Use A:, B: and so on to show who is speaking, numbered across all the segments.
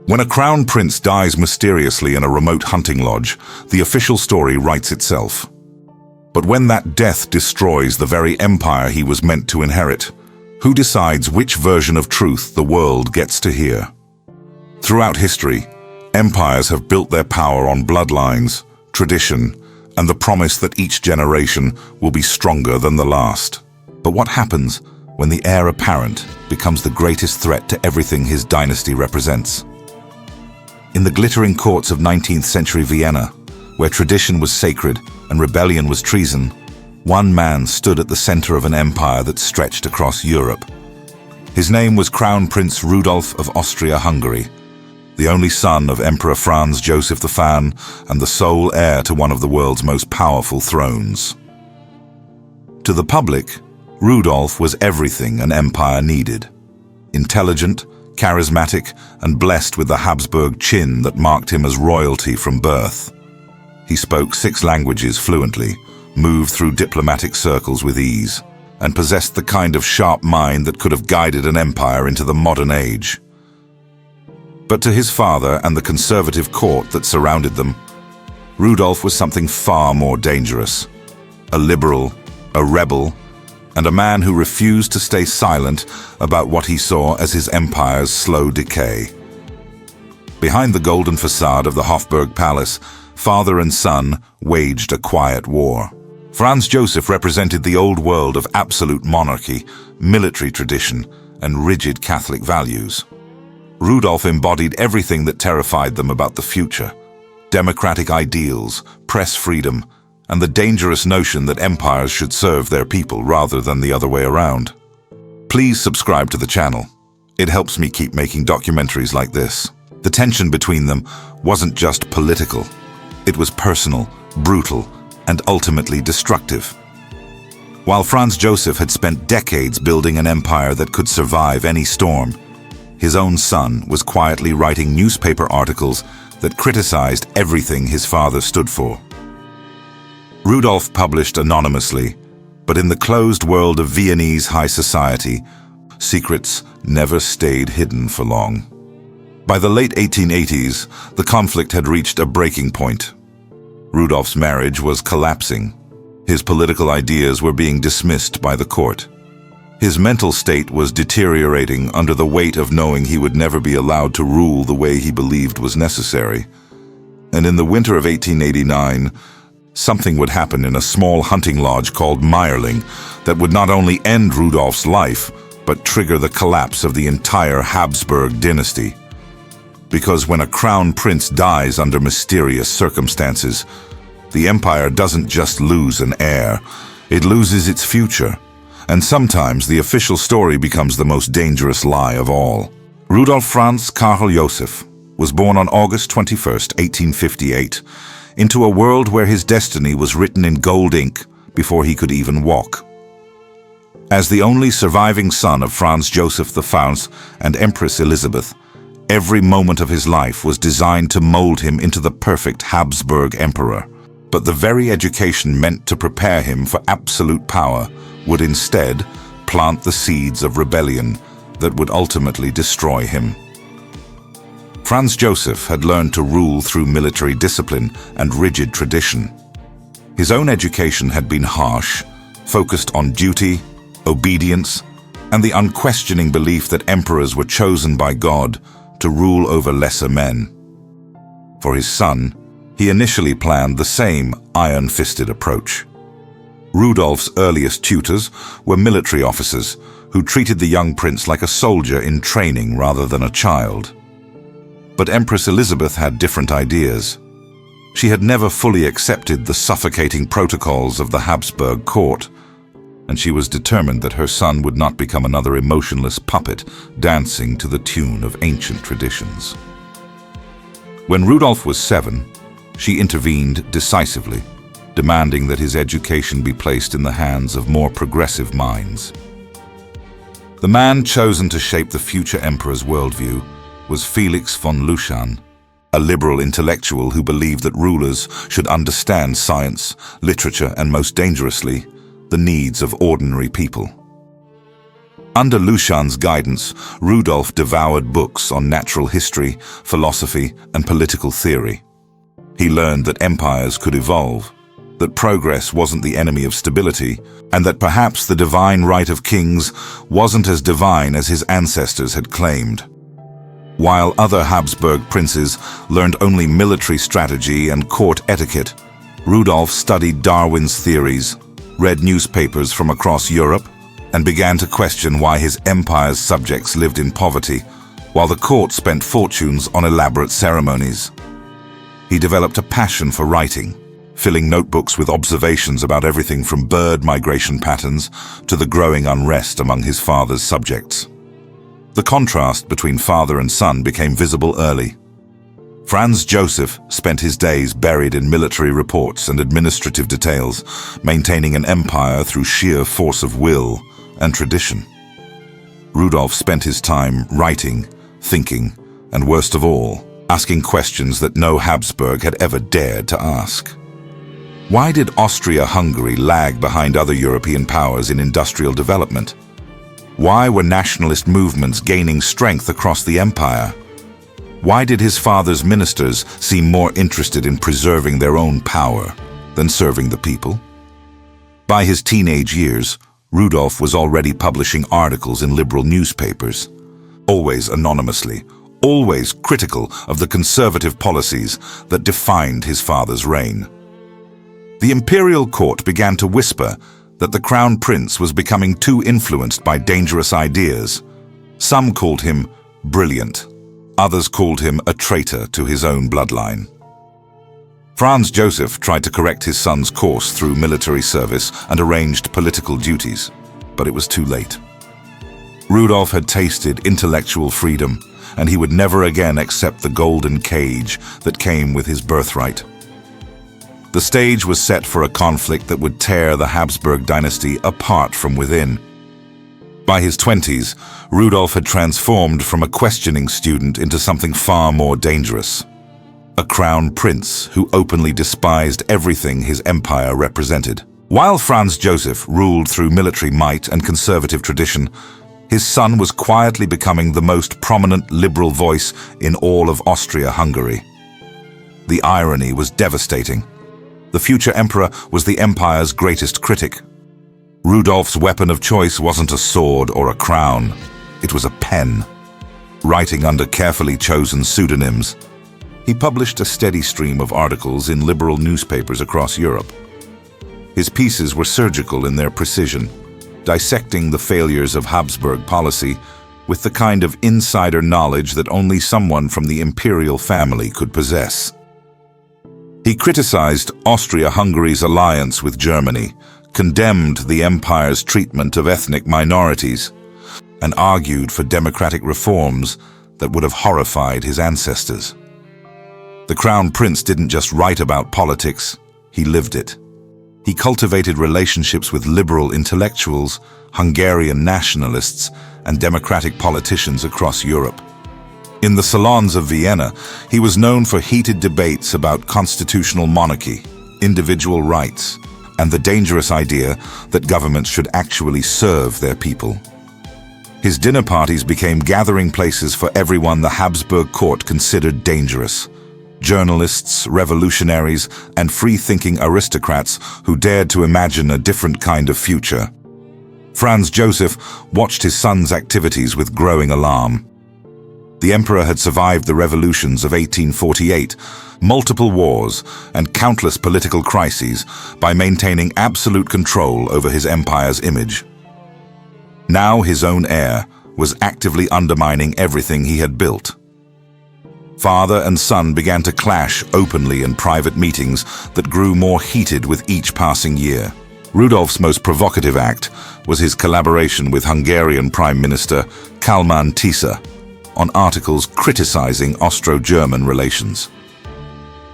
A: When a crown prince dies mysteriously in a remote hunting lodge, the official story writes itself. But when that death destroys the very empire he was meant to inherit, who decides which version of truth the world gets to hear? Throughout history, empires have built their power on bloodlines, tradition, and the promise that each generation will be stronger than the last. But what happens when the heir apparent becomes the greatest threat to everything his dynasty represents? In the glittering courts of 19th century Vienna, where tradition was sacred and rebellion was treason, one man stood at the center of an empire that stretched across Europe. His name was Crown Prince Rudolf of Austro-Hungary, the only son of Emperor Franz Joseph I and the sole heir to one of the world's most powerful thrones. To the public, Rudolf was everything an empire needed. Intelligent, charismatic, and blessed with the Habsburg chin that marked him as royalty from birth. He spoke 6 languages fluently, moved through diplomatic circles with ease, and possessed the kind of sharp mind that could have guided an empire into the modern age. But to his father and the conservative court that surrounded them, Rudolf was something far more dangerous. A liberal, a rebel, and a man who refused to stay silent about what he saw as his empire's slow decay. Behind the golden facade of the Hofburg Palace, father and son waged a quiet war. Franz Joseph represented the old world of absolute monarchy, military tradition, and rigid Catholic values. Rudolf embodied everything that terrified them about the future: democratic ideals, press freedom, and the dangerous notion that empires should serve their people rather than the other way around. Please subscribe to the channel. It helps me keep making documentaries like this. The tension between them wasn't just political. It was personal, brutal, and ultimately destructive. While Franz Joseph had spent decades building an empire that could survive any storm, his own son was quietly writing newspaper articles that criticized everything his father stood for. Rudolf published anonymously, but in the closed world of Viennese high society, secrets never stayed hidden for long. By the late 1880s, the conflict had reached a breaking point. Rudolf's marriage was collapsing. His political ideas were being dismissed by the court. His mental state was deteriorating under the weight of knowing he would never be allowed to rule the way he believed was necessary. And in the winter of 1889, something would happen in a small hunting lodge called Mayerling that would not only end Rudolf's life, but trigger the collapse of the entire Habsburg dynasty. Because when a crown prince dies under mysterious circumstances, the empire doesn't just lose an heir, it loses its future. And sometimes the official story becomes the most dangerous lie of all. Rudolf Franz Karl Joseph was born on August 21, 1858, into a world where his destiny was written in gold ink before he could even walk. As the only surviving son of Franz Joseph I and Empress Elizabeth, every moment of his life was designed to mold him into the perfect Habsburg emperor. But the very education meant to prepare him for absolute power would instead plant the seeds of rebellion that would ultimately destroy him. Franz Joseph had learned to rule through military discipline and rigid tradition. His own education had been harsh, focused on duty, obedience, and the unquestioning belief that emperors were chosen by God to rule over lesser men. For his son, he initially planned the same iron-fisted approach. Rudolf's earliest tutors were military officers who treated the young prince like a soldier in training rather than a child. But Empress Elizabeth had different ideas. She had never fully accepted the suffocating protocols of the Habsburg court, and she was determined that her son would not become another emotionless puppet dancing to the tune of ancient traditions. When Rudolf was 7, she intervened decisively, demanding that his education be placed in the hands of more progressive minds. The man chosen to shape the future emperor's worldview was Felix von Luschan, a liberal intellectual who believed that rulers should understand science, literature, and most dangerously, the needs of ordinary people. Under Lucian's guidance, Rudolf devoured books on natural history, philosophy, and political theory. He learned that empires could evolve, that progress wasn't the enemy of stability, and that perhaps the divine right of kings wasn't as divine as his ancestors had claimed. While other Habsburg princes learned only military strategy and court etiquette, Rudolf studied Darwin's theories, read newspapers from across Europe, and began to question why his empire's subjects lived in poverty, while the court spent fortunes on elaborate ceremonies. He developed a passion for writing, filling notebooks with observations about everything from bird migration patterns to the growing unrest among his father's subjects. The contrast between father and son became visible early. Franz Joseph spent his days buried in military reports and administrative details, maintaining an empire through sheer force of will and tradition. Rudolf spent his time writing, thinking, and worst of all, asking questions that no Habsburg had ever dared to ask. Why did Austria-Hungary lag behind other European powers in industrial development? Why were nationalist movements gaining strength across the empire? Why did his father's ministers seem more interested in preserving their own power than serving the people? By his teenage years, Rudolf was already publishing articles in liberal newspapers, always anonymously, always critical of the conservative policies that defined his father's reign. The imperial court began to whisper that the crown prince was becoming too influenced by dangerous ideas. Some called him brilliant, others called him a traitor to his own bloodline. Franz Joseph tried to correct his son's course through military service and arranged political duties, but it was too late. Rudolf had tasted intellectual freedom, and he would never again accept the golden cage that came with his birthright. The stage was set for a conflict that would tear the Habsburg dynasty apart from within. By his 20s, Rudolf had transformed from a questioning student into something far more dangerous. A crown prince who openly despised everything his empire represented. While Franz Joseph ruled through military might and conservative tradition, his son was quietly becoming the most prominent liberal voice in all of Austria-Hungary. The irony was devastating. The future emperor was the empire's greatest critic. Rudolf's weapon of choice wasn't a sword or a crown. It was a pen. Writing under carefully chosen pseudonyms, he published a steady stream of articles in liberal newspapers across Europe. His pieces were surgical in their precision, dissecting the failures of Habsburg policy with the kind of insider knowledge that only someone from the imperial family could possess. He criticized Austria-Hungary's alliance with Germany, condemned the empire's treatment of ethnic minorities, and argued for democratic reforms that would have horrified his ancestors. The Crown Prince didn't just write about politics, he lived it. He cultivated relationships with liberal intellectuals, Hungarian nationalists, and democratic politicians across Europe. In the salons of Vienna, he was known for heated debates about constitutional monarchy, individual rights, and the dangerous idea that governments should actually serve their people. His dinner parties became gathering places for everyone the Habsburg court considered dangerous. Journalists, revolutionaries, and free-thinking aristocrats who dared to imagine a different kind of future. Franz Joseph watched his son's activities with growing alarm. The emperor had survived the revolutions of 1848, multiple wars, and countless political crises by maintaining absolute control over his empire's image. Now his own heir was actively undermining everything he had built. Father and son began to clash openly in private meetings that grew more heated with each passing year. Rudolf's most provocative act was his collaboration with Hungarian Prime Minister Kálmán Tisza on articles criticizing Austro-German relations.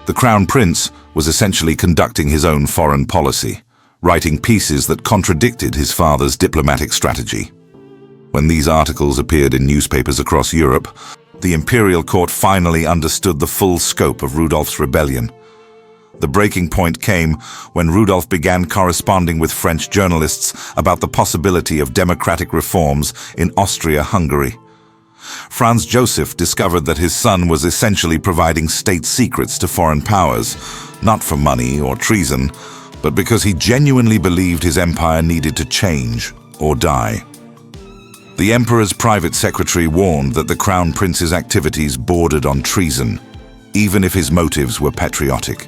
A: The Crown Prince was essentially conducting his own foreign policy, writing pieces that contradicted his father's diplomatic strategy. When these articles appeared in newspapers across Europe, the imperial court finally understood the full scope of Rudolf's rebellion. The breaking point came when Rudolf began corresponding with French journalists about the possibility of democratic reforms in Austro-Hungary. Franz Joseph discovered that his son was essentially providing state secrets to foreign powers, not for money or treason, but because he genuinely believed his empire needed to change or die. The emperor's private secretary warned that the crown prince's activities bordered on treason, even if his motives were patriotic.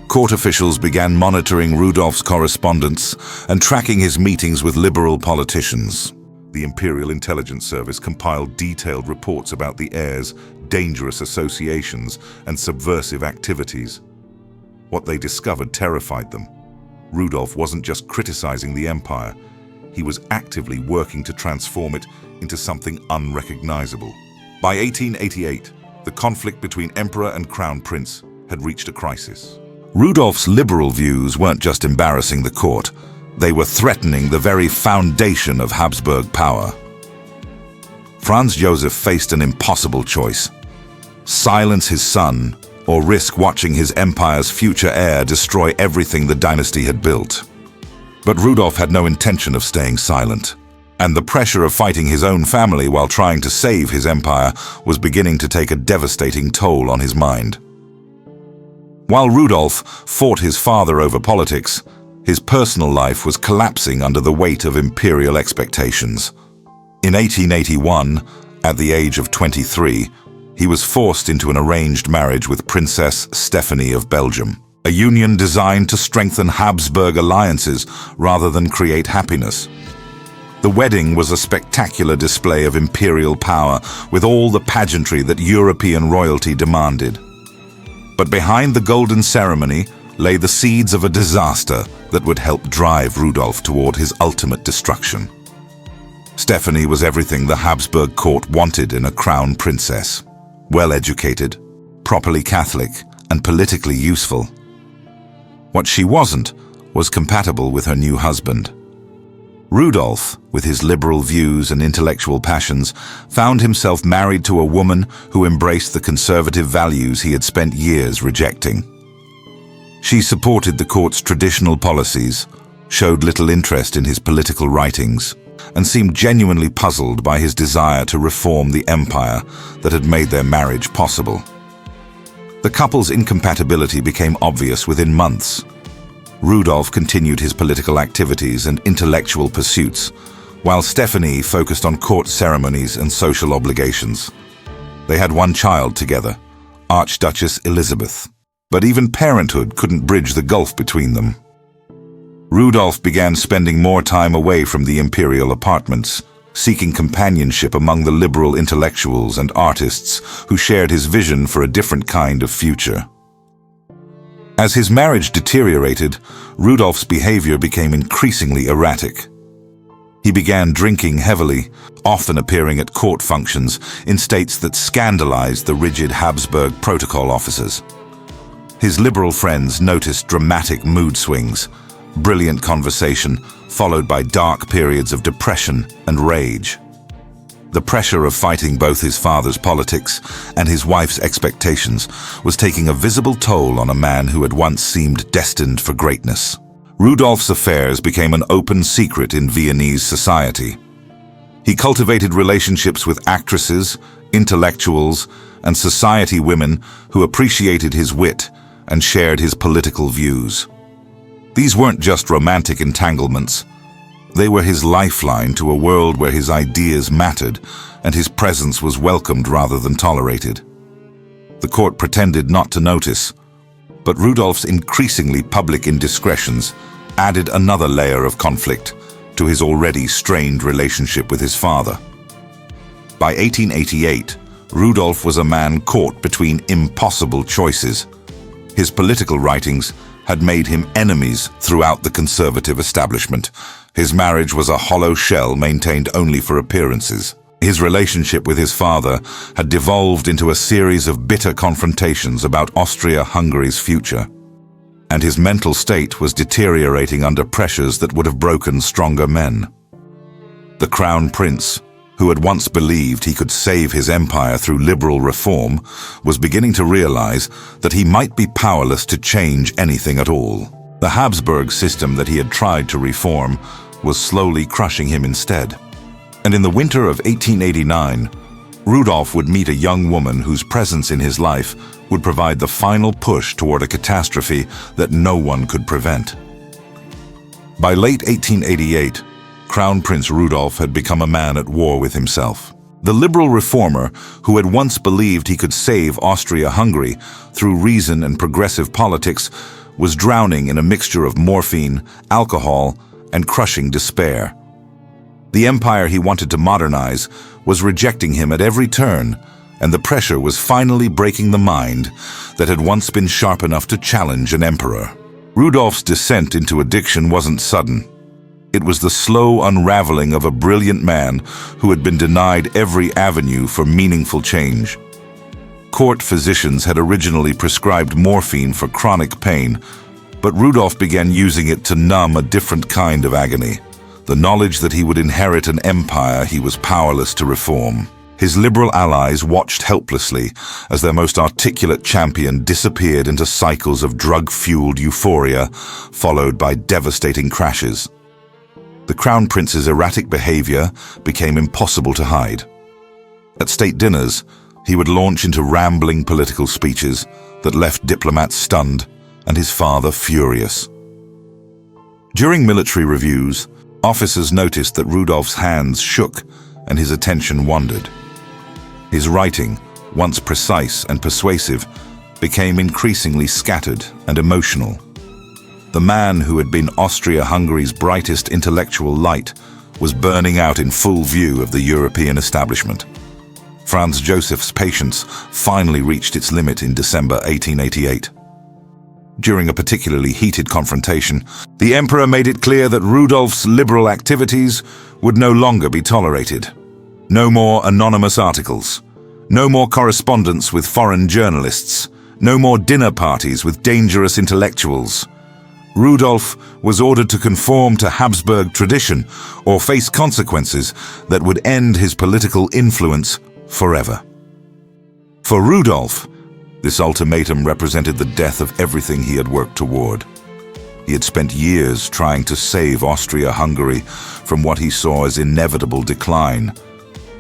A: Court officials began monitoring Rudolf's correspondence and tracking his meetings with liberal politicians. The Imperial Intelligence Service compiled detailed reports about the heir's dangerous associations and subversive activities. What they discovered terrified them. Rudolf wasn't just criticizing the empire, he was actively working to transform it into something unrecognizable. By 1888, the conflict between emperor and crown prince had reached a crisis. Rudolf's liberal views weren't just embarrassing the court, they were threatening the very foundation of Habsburg power. Franz Joseph faced an impossible choice: silence his son or risk watching his empire's future heir destroy everything the dynasty had built. But Rudolf had no intention of staying silent, and the pressure of fighting his own family while trying to save his empire was beginning to take a devastating toll on his mind. While Rudolf fought his father over politics, his personal life was collapsing under the weight of imperial expectations. In 1881, at the age of 23, he was forced into an arranged marriage with Princess Stephanie of Belgium, a union designed to strengthen Habsburg alliances rather than create happiness. The wedding was a spectacular display of imperial power, with all the pageantry that European royalty demanded. But behind the golden ceremony lay the seeds of a disaster that would help drive Rudolf toward his ultimate destruction. Stephanie was everything the Habsburg court wanted in a crown princess: well-educated, properly Catholic, and politically useful. What she wasn't was compatible with her new husband. Rudolf, with his liberal views and intellectual passions, found himself married to a woman who embraced the conservative values he had spent years rejecting. She supported the court's traditional policies, showed little interest in his political writings, and seemed genuinely puzzled by his desire to reform the empire that had made their marriage possible. The couple's incompatibility became obvious within months. Rudolf continued his political activities and intellectual pursuits, while Stephanie focused on court ceremonies and social obligations. They had one child together, Archduchess Elizabeth, but even parenthood couldn't bridge the gulf between them. Rudolf began spending more time away from the imperial apartments, seeking companionship among the liberal intellectuals and artists who shared his vision for a different kind of future. As his marriage deteriorated, Rudolf's behavior became increasingly erratic. He began drinking heavily, often appearing at court functions in states that scandalized the rigid Habsburg protocol officers. His liberal friends noticed dramatic mood swings, brilliant conversation, followed by dark periods of depression and rage. The pressure of fighting both his father's politics and his wife's expectations was taking a visible toll on a man who had once seemed destined for greatness. Rudolf's affairs became an open secret in Viennese society. He cultivated relationships with actresses, intellectuals, and society women who appreciated his wit and shared his political views. These weren't just romantic entanglements. They were his lifeline to a world where his ideas mattered and his presence was welcomed rather than tolerated. The court pretended not to notice, but Rudolf's increasingly public indiscretions added another layer of conflict to his already strained relationship with his father. By 1888, Rudolf was a man caught between impossible choices. His political writings had made him enemies throughout the conservative establishment. His marriage was a hollow shell maintained only for appearances. His relationship with his father had devolved into a series of bitter confrontations about Austria-Hungary's future, and his mental state was deteriorating under pressures that would have broken stronger men. The Crown Prince, who had once believed he could save his empire through liberal reform, was beginning to realize that he might be powerless to change anything at all. The Habsburg system that he had tried to reform was slowly crushing him instead. And in the winter of 1889, Rudolf would meet a young woman whose presence in his life would provide the final push toward a catastrophe that no one could prevent. By late 1888, Crown Prince Rudolf had become a man at war with himself. The liberal reformer, who had once believed he could save Austria-Hungary through reason and progressive politics, was drowning in a mixture of morphine, alcohol, and crushing despair. The empire he wanted to modernize was rejecting him at every turn, and the pressure was finally breaking the mind that had once been sharp enough to challenge an emperor. Rudolf's descent into addiction wasn't sudden. It was the slow unraveling of a brilliant man who had been denied every avenue for meaningful change. Court physicians had originally prescribed morphine for chronic pain, but Rudolf began using it to numb a different kind of agony, the knowledge that he would inherit an empire he was powerless to reform. His liberal allies watched helplessly as their most articulate champion disappeared into cycles of drug-fueled euphoria, followed by devastating crashes. The Crown Prince's erratic behavior became impossible to hide. At state dinners, he would launch into rambling political speeches that left diplomats stunned and his father furious. During military reviews, officers noticed that Rudolf's hands shook and his attention wandered. His writing, once precise and persuasive, became increasingly scattered and emotional. The man who had been Austria-Hungary's brightest intellectual light was burning out in full view of the European establishment. Franz Joseph's patience finally reached its limit in December 1888. During a particularly heated confrontation, the emperor made it clear that Rudolf's liberal activities would no longer be tolerated. No more anonymous articles. No more correspondence with foreign journalists. No more dinner parties with dangerous intellectuals. Rudolf was ordered to conform to Habsburg tradition or face consequences that would end his political influence forever. For Rudolf, this ultimatum represented the death of everything he had worked toward. He had spent years trying to save Austria-Hungary from what he saw as inevitable decline,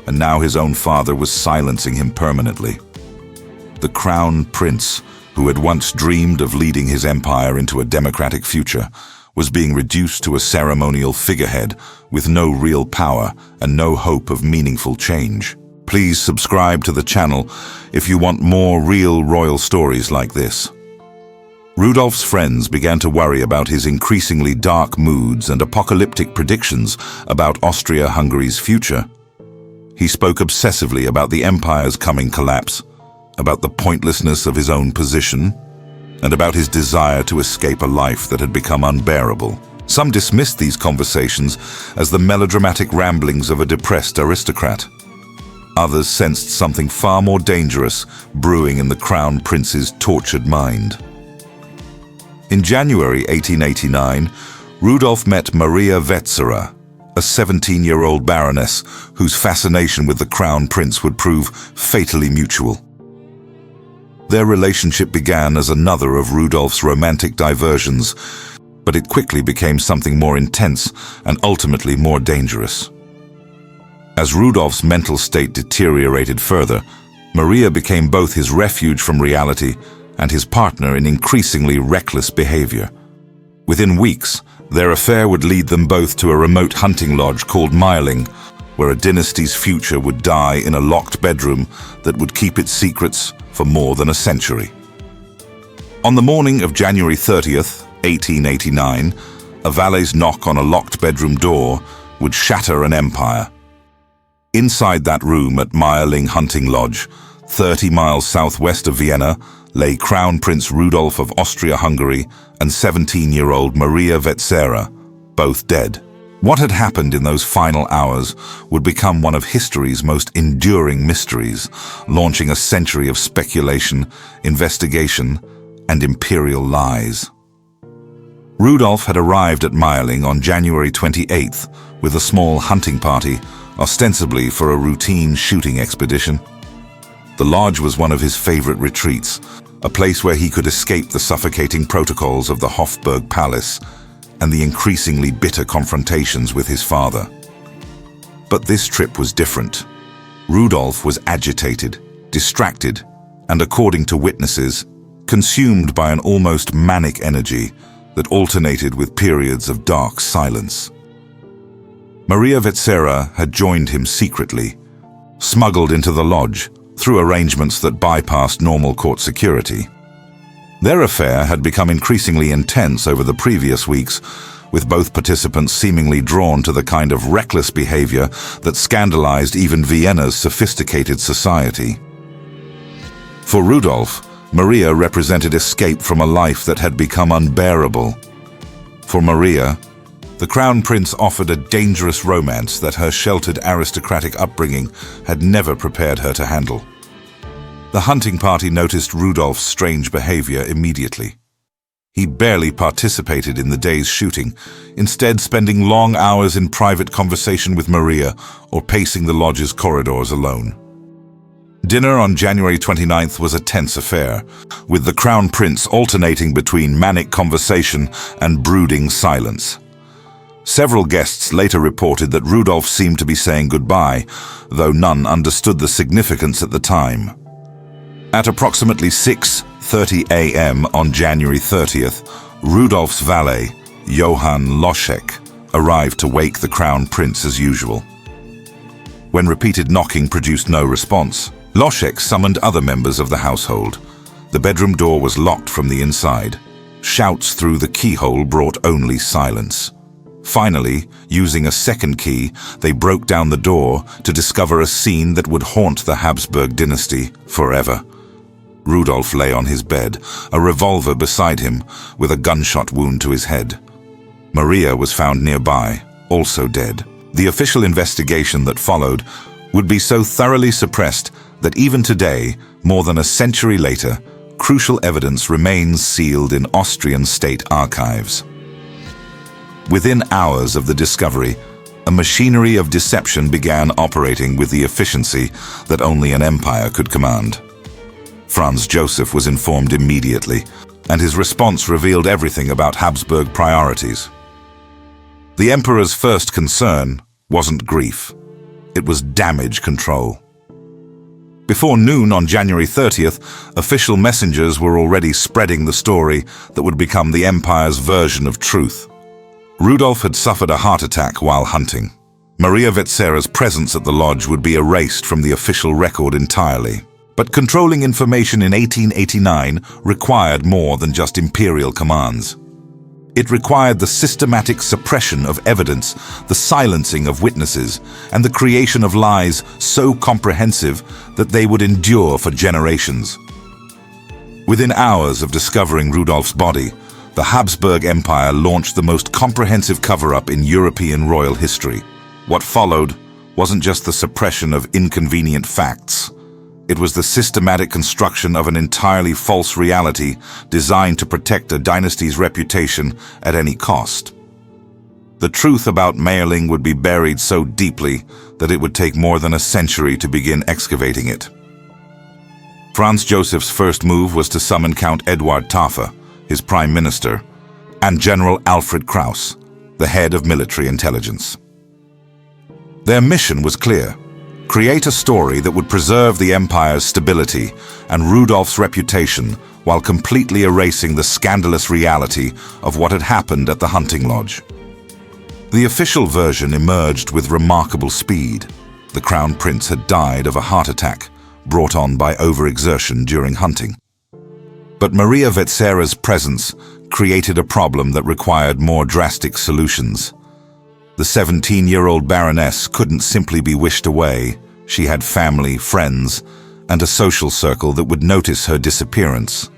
A: and now his own father was silencing him permanently. The Crown Prince, who had once dreamed of leading his empire into a democratic future, was being reduced to a ceremonial figurehead with no real power and no hope of meaningful change. Please subscribe to the channel if you want more real royal stories like this. Rudolf's friends began to worry about his increasingly dark moods and apocalyptic predictions about Austria-Hungary's future. He spoke obsessively about the empire's coming collapse, about the pointlessness of his own position, and about his desire to escape a life that had become unbearable. Some dismissed these conversations as the melodramatic ramblings of a depressed aristocrat. Others sensed something far more dangerous brewing in the Crown Prince's tortured mind. In January 1889, Rudolf met Maria Vetsera, a 17-year-old baroness whose fascination with the Crown Prince would prove fatally mutual. Their relationship began as another of Rudolf's romantic diversions, but it quickly became something more intense and ultimately more dangerous. As Rudolf's mental state deteriorated further, Maria became both his refuge from reality and his partner in increasingly reckless behavior. Within weeks, their affair would lead them both to a remote hunting lodge called Mayerling, where a dynasty's future would die in a locked bedroom that would keep its secrets for more than a century. On the morning of January 30th, 1889, a valet's knock on a locked bedroom door would shatter an empire. Inside that room at Mayerling Hunting Lodge, 30 miles southwest of Vienna, lay Crown Prince Rudolf of Austria-Hungary and 17-year-old Maria Vetsera, both dead. What had happened in those final hours would become one of history's most enduring mysteries, launching a century of speculation, investigation, and imperial lies. Rudolf had arrived at Mayerling on January 28th with a small hunting party, ostensibly for a routine shooting expedition. The lodge was one of his favorite retreats, a place where he could escape the suffocating protocols of the Habsburg palace and the increasingly bitter confrontations with his father. But this trip was different. Rudolf was agitated, distracted, and according to witnesses, consumed by an almost manic energy that alternated with periods of dark silence. Maria Vetsera had joined him secretly, smuggled into the lodge through arrangements that bypassed normal court security. Their affair had become increasingly intense over the previous weeks, with both participants seemingly drawn to the kind of reckless behavior that scandalized even Vienna's sophisticated society. For Rudolf, Maria represented escape from a life that had become unbearable. For Maria, the Crown Prince offered a dangerous romance that her sheltered aristocratic upbringing had never prepared her to handle. The hunting party noticed Rudolf's strange behavior immediately. He barely participated in the day's shooting, instead spending long hours in private conversation with Maria or pacing the lodge's corridors alone. Dinner on January 29th was a tense affair, with the Crown Prince alternating between manic conversation and brooding silence. Several guests later reported that Rudolf seemed to be saying goodbye, though none understood the significance at the time. At approximately 6:30 a.m. on January 30th, Rudolf's valet, Johann Loschek, arrived to wake the Crown Prince as usual. When repeated knocking produced no response, Loschek summoned other members of the household. The bedroom door was locked from the inside. Shouts through the keyhole brought only silence. Finally, using a second key, they broke down the door to discover a scene that would haunt the Habsburg dynasty forever. Rudolf lay on his bed, a revolver beside him, with a gunshot wound to his head. Maria was found nearby, also dead. The official investigation that followed would be so thoroughly suppressed that even today, more than a century later, crucial evidence remains sealed in Austrian state archives. Within hours of the discovery, a machinery of deception began operating with the efficiency that only an empire could command. Franz Joseph was informed immediately, and his response revealed everything about Habsburg priorities. The emperor's first concern wasn't grief. It was damage control. Before noon on January 30th, official messengers were already spreading the story that would become the empire's version of truth. Rudolf had suffered a heart attack while hunting. Maria Vetsera's presence at the lodge would be erased from the official record entirely. But controlling information in 1889 required more than just imperial commands. It required the systematic suppression of evidence, the silencing of witnesses, and the creation of lies so comprehensive that they would endure for generations. Within hours of discovering Rudolf's body, the Habsburg Empire launched the most comprehensive cover-up in European royal history. What followed wasn't just the suppression of inconvenient facts. It was the systematic construction of an entirely false reality designed to protect a dynasty's reputation at any cost. The truth about Mayerling would be buried so deeply that it would take more than a century to begin excavating it. Franz Joseph's first move was to summon Count Eduard Taffe, his prime minister, and General Alfred Kraus, the head of military intelligence. Their mission was clear: create a story that would preserve the empire's stability and Rudolf's reputation while completely erasing the scandalous reality of what had happened at the hunting lodge. The official version emerged with remarkable speed. The Crown Prince had died of a heart attack brought on by overexertion during hunting. But Maria Vetsera's presence created a problem that required more drastic solutions. The 17-year-old Baroness couldn't simply be wished away. She had family, friends, and a social circle that would notice her disappearance.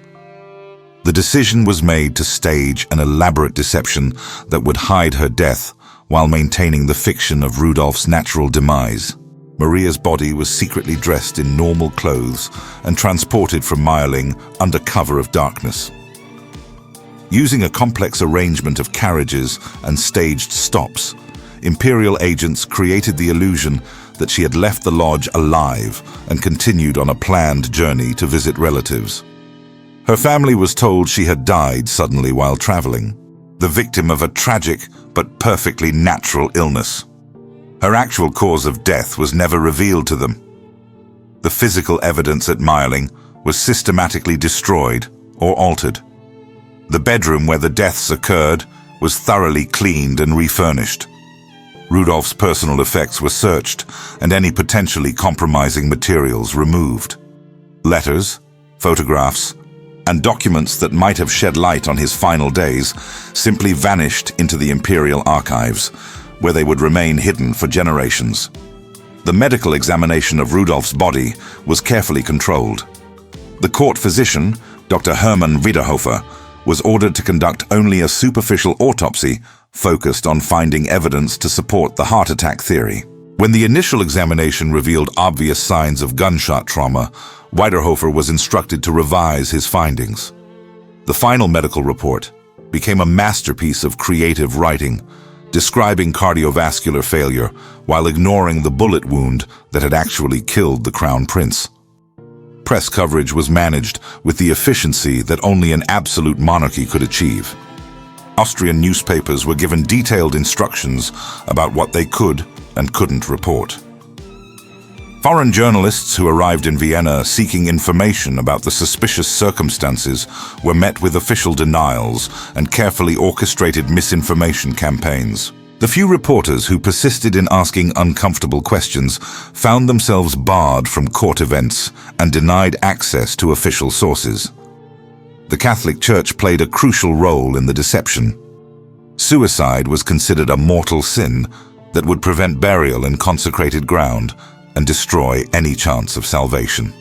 A: The decision was made to stage an elaborate deception that would hide her death while maintaining the fiction of Rudolf's natural demise. Maria's body was secretly dressed in normal clothes and transported from Mayerling under cover of darkness. Using a complex arrangement of carriages and staged stops, Imperial agents created the illusion that she had left the lodge alive and continued on a planned journey to visit relatives. Her family was told she had died suddenly while traveling, the victim of a tragic but perfectly natural illness. Her actual cause of death was never revealed to them. The physical evidence at Mayerling was systematically destroyed or altered. The bedroom where the deaths occurred was thoroughly cleaned and refurnished. Rudolf's personal effects were searched and any potentially compromising materials removed. Letters, photographs, and documents that might have shed light on his final days simply vanished into the Imperial archives, where they would remain hidden for generations. The medical examination of Rudolf's body was carefully controlled. The court physician, Dr. Hermann Wiederhofer, was ordered to conduct only a superficial autopsy focused on finding evidence to support the heart attack theory. When the initial examination revealed obvious signs of gunshot trauma, Wiederhofer was instructed to revise his findings. The final medical report became a masterpiece of creative writing, describing cardiovascular failure while ignoring the bullet wound that had actually killed the Crown Prince. Press coverage was managed with the efficiency that only an absolute monarchy could achieve. Austrian newspapers were given detailed instructions about what they could and couldn't report. Foreign journalists who arrived in Vienna seeking information about the suspicious circumstances were met with official denials and carefully orchestrated misinformation campaigns. The few reporters who persisted in asking uncomfortable questions found themselves barred from court events and denied access to official sources. The Catholic Church played a crucial role in the deception. Suicide was considered a mortal sin that would prevent burial in consecrated ground and destroy any chance of salvation.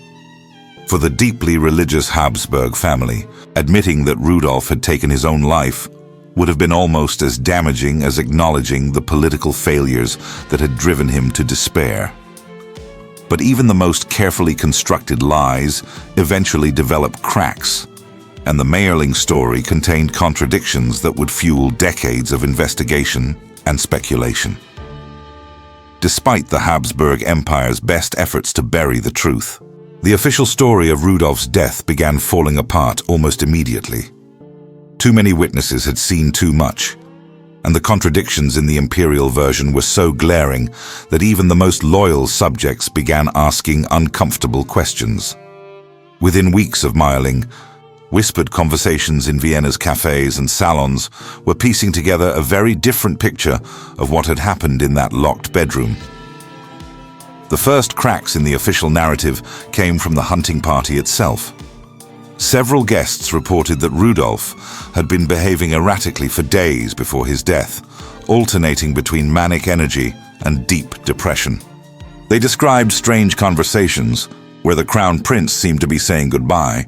A: For the deeply religious Habsburg family, admitting that Rudolf had taken his own life would have been almost as damaging as acknowledging the political failures that had driven him to despair. But even the most carefully constructed lies eventually developed cracks, and the Mayerling story contained contradictions that would fuel decades of investigation and speculation. Despite the Habsburg Empire's best efforts to bury the truth, the official story of Rudolf's death began falling apart almost immediately. Too many witnesses had seen too much, and the contradictions in the Imperial version were so glaring that even the most loyal subjects began asking uncomfortable questions. Within weeks of Mayerling, whispered conversations in Vienna's cafes and salons were piecing together a very different picture of what had happened in that locked bedroom. The first cracks in the official narrative came from the hunting party itself. Several guests reported that Rudolf had been behaving erratically for days before his death, alternating between manic energy and deep depression. They described strange conversations where the Crown Prince seemed to be saying goodbye,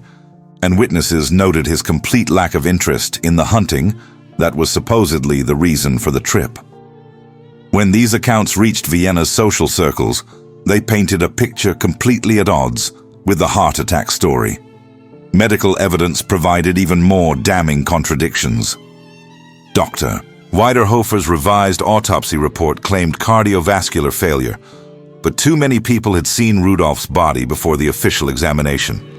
A: and witnesses noted his complete lack of interest in the hunting that was supposedly the reason for the trip. When these accounts reached Vienna's social circles, they painted a picture completely at odds with the heart attack story. Medical evidence provided even more damning contradictions. Dr. Wiederhofer's revised autopsy report claimed cardiovascular failure, but too many people had seen Rudolf's body before the official examination.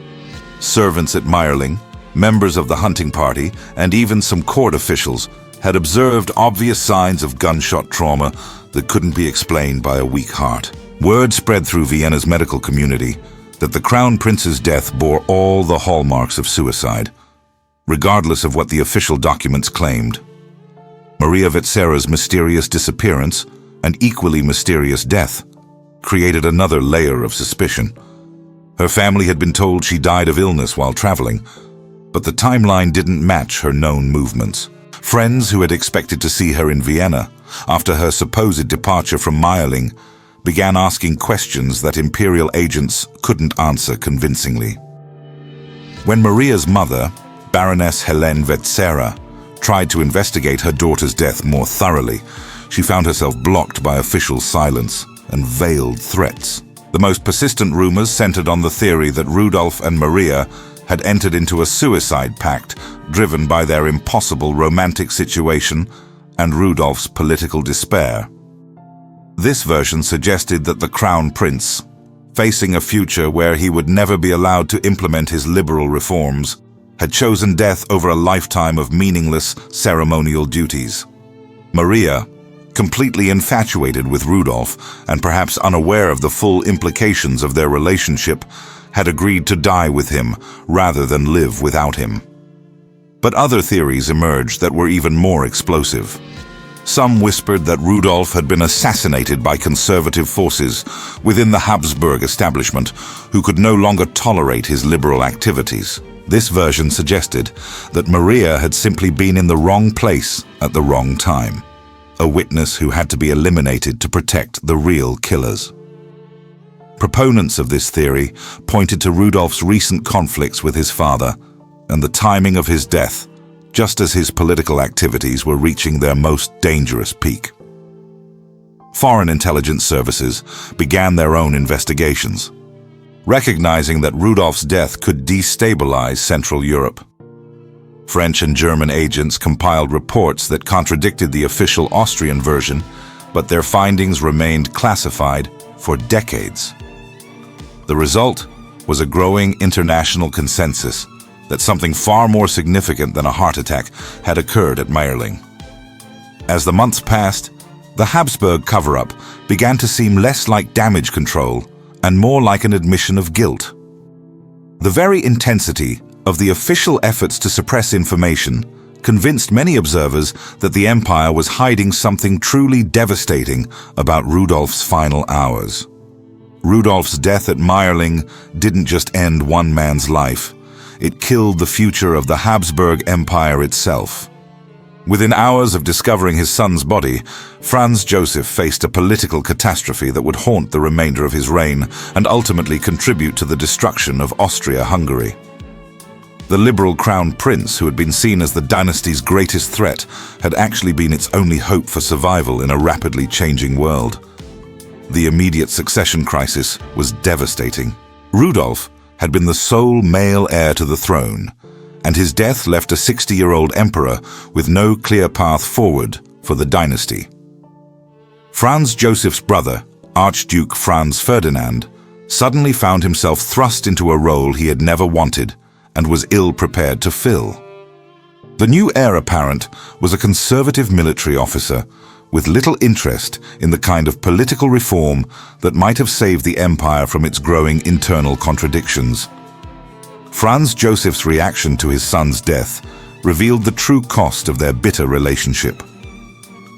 A: Servants at Mayerling, members of the hunting party, and even some court officials had observed obvious signs of gunshot trauma that couldn't be explained by a weak heart. Word spread through Vienna's medical community that the Crown Prince's death bore all the hallmarks of suicide, regardless of what the official documents claimed. Maria Vetsera's mysterious disappearance and equally mysterious death created another layer of suspicion. Her family had been told she died of illness while traveling, but the timeline didn't match her known movements. Friends who had expected to see her in Vienna after her supposed departure from Mayerling began asking questions that Imperial agents couldn't answer convincingly. When Maria's mother, Baroness Helene Vetsera, tried to investigate her daughter's death more thoroughly, she found herself blocked by official silence and veiled threats. The most persistent rumors centered on the theory that Rudolf and Maria had entered into a suicide pact driven by their impossible romantic situation and Rudolf's political despair. This version suggested that the Crown Prince, facing a future where he would never be allowed to implement his liberal reforms, had chosen death over a lifetime of meaningless ceremonial duties. Maria, completely infatuated with Rudolf and perhaps unaware of the full implications of their relationship, had agreed to die with him rather than live without him. But other theories emerged that were even more explosive. Some whispered that Rudolf had been assassinated by conservative forces within the Habsburg establishment who could no longer tolerate his liberal activities. This version suggested that Maria had simply been in the wrong place at the wrong time, a witness who had to be eliminated to protect the real killers. Proponents of this theory pointed to Rudolf's recent conflicts with his father and the timing of his death, just as his political activities were reaching their most dangerous peak. Foreign intelligence services began their own investigations, recognizing that Rudolf's death could destabilize Central Europe. French and German agents compiled reports that contradicted the official Austrian version, but their findings remained classified for decades. The result was a growing international consensus that something far more significant than a heart attack had occurred at Mayerling. As the months passed, the Habsburg cover-up began to seem less like damage control and more like an admission of guilt. The very intensity of the official efforts to suppress information convinced many observers that the empire was hiding something truly devastating about Rudolf's final hours. Rudolf's death at Mayerling didn't just end one man's life. It killed the future of the Habsburg Empire itself. Within hours of discovering his son's body, Franz Joseph faced a political catastrophe that would haunt the remainder of his reign and ultimately contribute to the destruction of Austro-Hungary. The liberal crown prince, who had been seen as the dynasty's greatest threat, had actually been its only hope for survival in a rapidly changing world. The immediate succession crisis was devastating. Rudolf had been the sole male heir to the throne, and his death left a 60-year-old emperor with no clear path forward for the dynasty. Franz Joseph's brother, Archduke Franz Ferdinand, suddenly found himself thrust into a role he had never wanted and was ill-prepared to fill. The new heir apparent was a conservative military officer with little interest in the kind of political reform that might have saved the empire from its growing internal contradictions. Franz Joseph's reaction to his son's death revealed the true cost of their bitter relationship.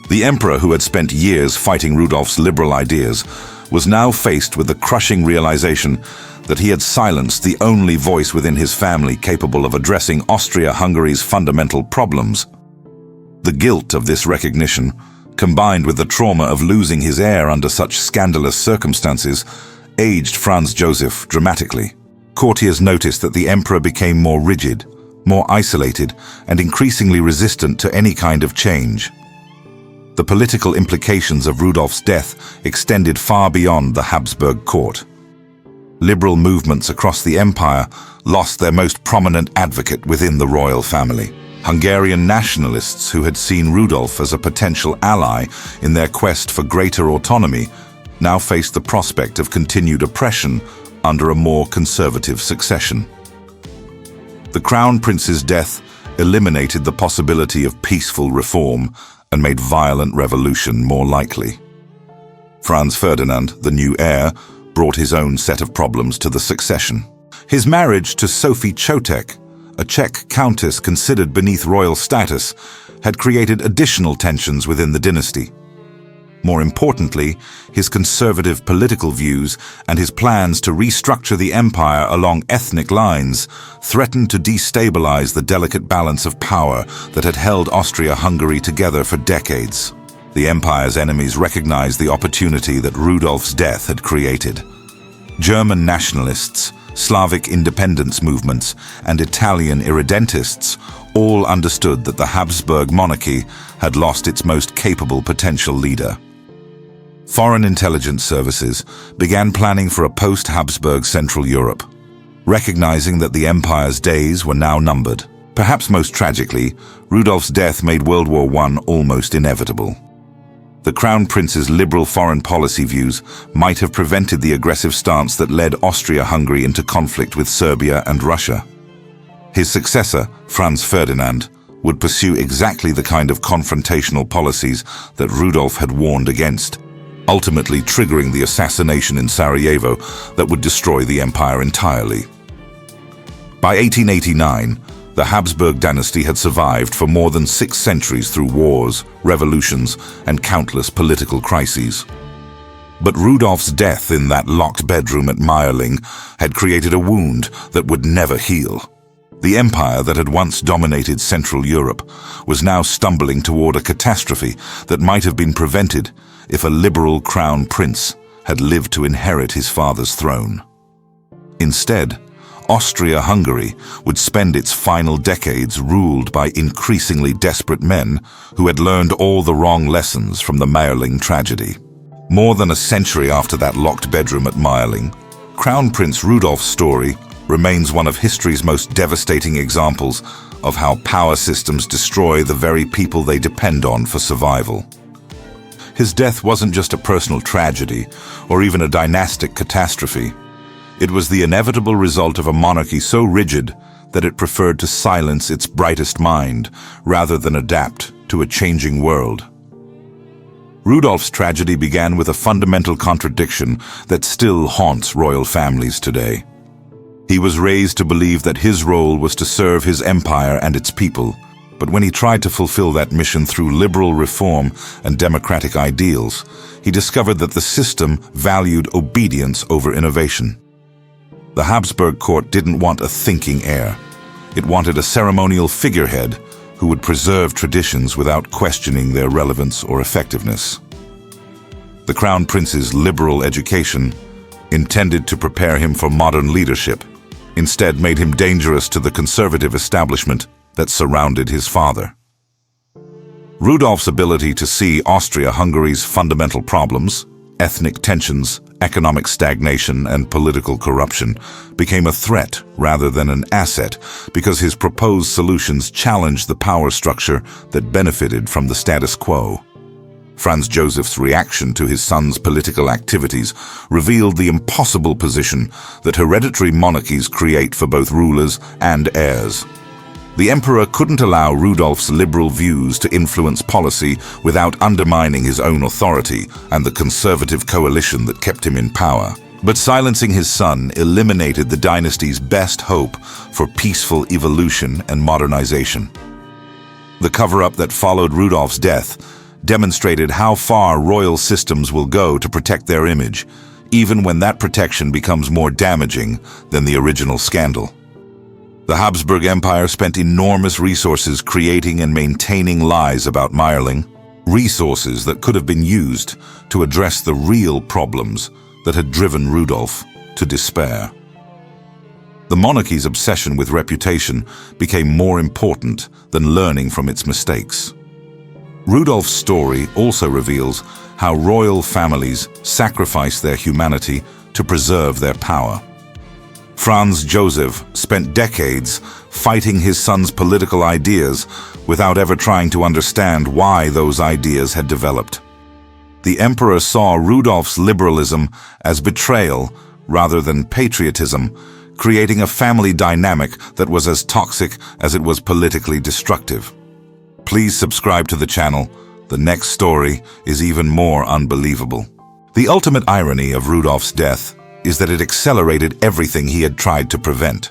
A: The emperor, who had spent years fighting Rudolf's liberal ideas, was now faced with the crushing realization that he had silenced the only voice within his family capable of addressing Austria-Hungary's fundamental problems. The guilt of this recognition, combined with the trauma of losing his heir under such scandalous circumstances, aged Franz Joseph dramatically. Courtiers noticed that the emperor became more rigid, more isolated, and increasingly resistant to any kind of change. The political implications of Rudolf's death extended far beyond the Habsburg court. Liberal movements across the empire lost their most prominent advocate within the royal family. Hungarian nationalists, who had seen Rudolf as a potential ally in their quest for greater autonomy, now faced the prospect of continued oppression under a more conservative succession. The crown prince's death eliminated the possibility of peaceful reform and made violent revolution more likely. Franz Ferdinand, the new heir, brought his own set of problems to the succession. His marriage to Sophie Chotek, a Czech countess considered beneath royal status, had created additional tensions within the dynasty. More importantly, his conservative political views and his plans to restructure the empire along ethnic lines threatened to destabilize the delicate balance of power that had held Austria-Hungary together for decades. The empire's enemies recognized the opportunity that Rudolf's death had created. German nationalists, Slavic independence movements, and Italian irredentists all understood that the Habsburg monarchy had lost its most capable potential leader. Foreign intelligence services began planning for a post-Habsburg Central Europe, recognizing that the empire's days were now numbered. Perhaps most tragically, Rudolf's death made World War I almost inevitable. The Crown Prince's liberal foreign policy views might have prevented the aggressive stance that led Austria-Hungary into conflict with Serbia and Russia. His successor, Franz Ferdinand, would pursue exactly the kind of confrontational policies that Rudolf had warned against, ultimately triggering the assassination in Sarajevo that would destroy the empire entirely. By 1889, the Habsburg Dynasty had survived for more than 6 centuries through wars, revolutions, and countless political crises. But Rudolf's death in that locked bedroom at Mayerling had created a wound that would never heal. The empire that had once dominated Central Europe was now stumbling toward a catastrophe that might have been prevented if a liberal crown prince had lived to inherit his father's throne. Instead, Austria-Hungary would spend its final decades ruled by increasingly desperate men who had learned all the wrong lessons from the Mayerling tragedy. More than a century after that locked bedroom at Mayerling, Crown Prince Rudolf's story remains one of history's most devastating examples of how power systems destroy the very people they depend on for survival. His death wasn't just a personal tragedy or even a dynastic catastrophe. It was the inevitable result of a monarchy so rigid that it preferred to silence its brightest mind rather than adapt to a changing world. Rudolf's tragedy began with a fundamental contradiction that still haunts royal families today. He was raised to believe that his role was to serve his empire and its people, but when he tried to fulfill that mission through liberal reform and democratic ideals, he discovered that the system valued obedience over innovation. The Habsburg court didn't want a thinking heir. It wanted a ceremonial figurehead who would preserve traditions without questioning their relevance or effectiveness. The Crown Prince's liberal education, intended to prepare him for modern leadership, instead made him dangerous to the conservative establishment that surrounded his father. Rudolf's ability to see Austria-Hungary's fundamental problems, ethnic tensions, economic stagnation, and political corruption, became a threat rather than an asset because his proposed solutions challenged the power structure that benefited from the status quo. Franz Joseph's reaction to his son's political activities revealed the impossible position that hereditary monarchies create for both rulers and heirs. The emperor couldn't allow Rudolf's liberal views to influence policy without undermining his own authority and the conservative coalition that kept him in power. But silencing his son eliminated the dynasty's best hope for peaceful evolution and modernization. The cover-up that followed Rudolf's death demonstrated how far royal systems will go to protect their image, even when that protection becomes more damaging than the original scandal. The Habsburg Empire spent enormous resources creating and maintaining lies about Mayerling, resources that could have been used to address the real problems that had driven Rudolf to despair. The monarchy's obsession with reputation became more important than learning from its mistakes. Rudolf's story also reveals how royal families sacrificed their humanity to preserve their power. Franz Joseph spent decades fighting his son's political ideas without ever trying to understand why those ideas had developed. The emperor saw Rudolf's liberalism as betrayal rather than patriotism, creating a family dynamic that was as toxic as it was politically destructive. Please subscribe to the channel. The next story is even more unbelievable. The ultimate irony of Rudolf's death is that it accelerated everything he had tried to prevent.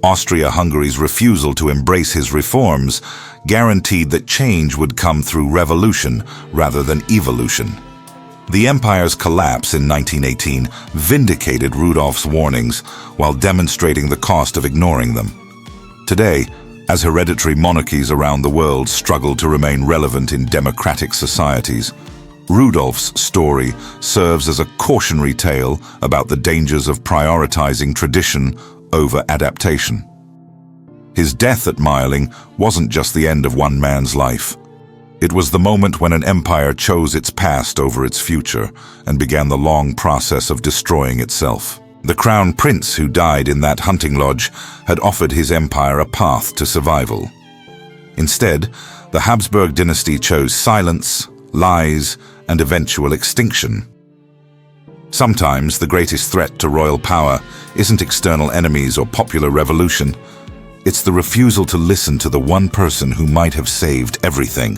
A: Austria-Hungary's refusal to embrace his reforms guaranteed that change would come through revolution rather than evolution. The empire's collapse in 1918 vindicated Rudolf's warnings while demonstrating the cost of ignoring them. Today, as hereditary monarchies around the world struggle to remain relevant in democratic societies, Rudolf's story serves as a cautionary tale about the dangers of prioritizing tradition over adaptation. His death at Mayerling wasn't just the end of one man's life. It was the moment when an empire chose its past over its future and began the long process of destroying itself. The crown prince who died in that hunting lodge had offered his empire a path to survival. Instead, the Habsburg dynasty chose silence, lies, and eventual extinction. Sometimes the greatest threat to royal power isn't external enemies or popular revolution. It's the refusal to listen to the one person who might have saved everything.